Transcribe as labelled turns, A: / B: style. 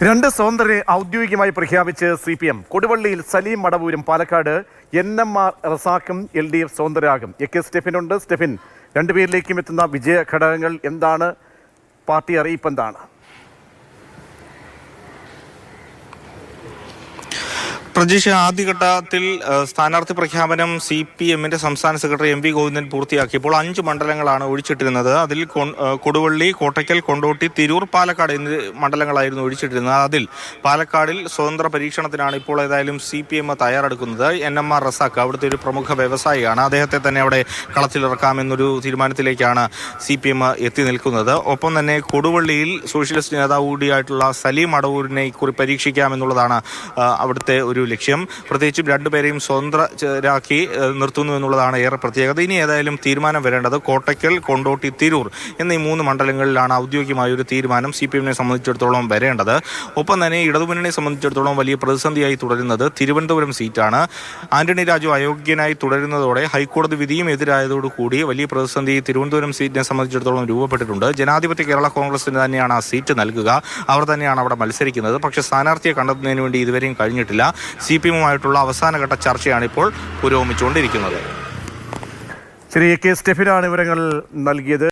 A: രണ്ട് സ്വതന്ത്രരെ ഔദ്യോഗികമായി പ്രഖ്യാപിച്ച് CPM. കൊടുവള്ളിയിൽ Saleem മടവൂരും Palakkad NMR റസാഖും LDF സ്വതന്ത്രരാകും. AK സ്റ്റെഫിനുണ്ട്. Stephin, രണ്ടുപേരിലേക്കും എത്തുന്ന വിജയ ഘടകങ്ങൾ എന്താണ്? പാർട്ടി അറിയിപ്പ് എന്താണ്?
B: പ്രജീഷ, ആദ്യഘട്ടത്തിൽ സ്ഥാനാർത്ഥി പ്രഖ്യാപനം CPM-ന്റെ സംസ്ഥാന സെക്രട്ടറി MV ഗോവിന്ദൻ പൂർത്തിയാക്കിയപ്പോൾ 5 മണ്ഡലങ്ങളാണ് ഒഴിച്ചിട്ടിരുന്നത്. അതിൽ കൊടുവള്ളി, കോട്ടയ്ക്കൽ, കൊണ്ടോട്ടി, തിരൂർ, പാലക്കാട് എന്നീ മണ്ഡലങ്ങളായിരുന്നു ഒഴിച്ചിട്ടിരുന്നത്. അതിൽ പാലക്കാടിൽ സ്വതന്ത്ര പരീക്ഷണത്തിനാണ് ഇപ്പോൾ ഏതായാലും CPM തയ്യാറെടുക്കുന്നത്. NMR റസാഖ് അവിടുത്തെ ഒരു പ്രമുഖ വ്യവസായിയാണ്. അദ്ദേഹത്തെ തന്നെ അവിടെ കളത്തിലിറക്കാമെന്നൊരു തീരുമാനത്തിലേക്കാണ് CPM എത്തി നിൽക്കുന്നത്. ഒപ്പം തന്നെ കൊടുവള്ളിയിൽ സോഷ്യലിസ്റ്റ് നേതാവ് കൂടിയായിട്ടുള്ള സലീം മടവൂരിനെ ഇക്കുറി പരീക്ഷിക്കാമെന്നുള്ളതാണ് അവിടുത്തെ ഒരു ലക്ഷ്യം. പ്രത്യേകിച്ചും രണ്ടുപേരെയും സ്വതന്ത്രരാക്കി നിർത്തുന്നു എന്നുള്ളതാണ് ഏറെ പ്രത്യേകത. ഇനി ഏതായാലും തീരുമാനം വരേണ്ടത് കോട്ടയ്ക്കൽ, കൊണ്ടോട്ടി, തിരൂർ എന്നീ 3 മണ്ഡലങ്ങളിലാണ് ഔദ്യോഗികമായ ഒരു തീരുമാനം CPM-നെ സംബന്ധിച്ചിടത്തോളം വരേണ്ടത്. ഒപ്പം തന്നെ ഇടതുമുന്നണിയെ സംബന്ധിച്ചിടത്തോളം വലിയ പ്രതിസന്ധിയായി തുടരുന്നത് തിരുവനന്തപുരം സീറ്റാണ്. ആന്റണി രാജു അയോഗ്യനായി തുടരുന്നതോടെ ഹൈക്കോടതി വിധിയും എതിരായതോടുകൂടി വലിയ പ്രതിസന്ധി തിരുവനന്തപുരം സീറ്റിനെ സംബന്ധിച്ചിടത്തോളം രൂപപ്പെട്ടിട്ടുണ്ട്. ജനാധിപത്യ കേരള കോൺഗ്രസിന് തന്നെയാണ് ആ സീറ്റ് നൽകുക. അവർ തന്നെയാണ് അവിടെ മത്സരിക്കുന്നത്. പക്ഷേ സ്ഥാനാർത്ഥിയെ കണ്ടെത്തുന്നതിന് വേണ്ടി ഇതുവരെയും കഴിഞ്ഞിട്ടില്ല. CPM-ഉമായിട്ടുള്ള അവസാനഘട്ട ചർച്ചയാണ് ഇപ്പോൾ പുരോഗമിച്ചുകൊണ്ടിരിക്കുന്നത്.
A: ശരി, AK സ്റ്റെഫിനാണ് വിവരങ്ങൾ നൽകിയത്.